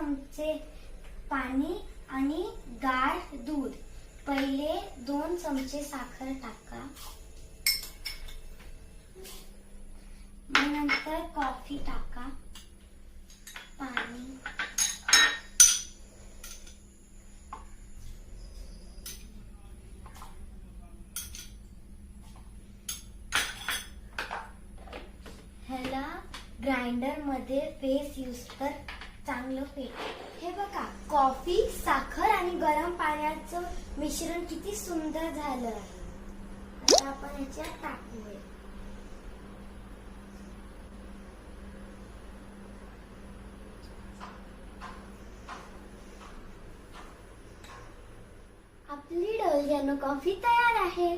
चमचे पाणी आणि गार दूध. पहिले 2 चमचे साखर टाका. मग नंतर कॉफी टाका, पाणी, ह्याला ग्राइंडर मध्ये पेस्ट यूज कर चांगलं फेट. हे बघा, कॉफी, साखर आणि गरम पाण्याचं मिश्रण किती सुंदर झालं आहे. आता आपण ह्याच्यात टाकूया. आपली डोलगोना कॉफी तयार आहे.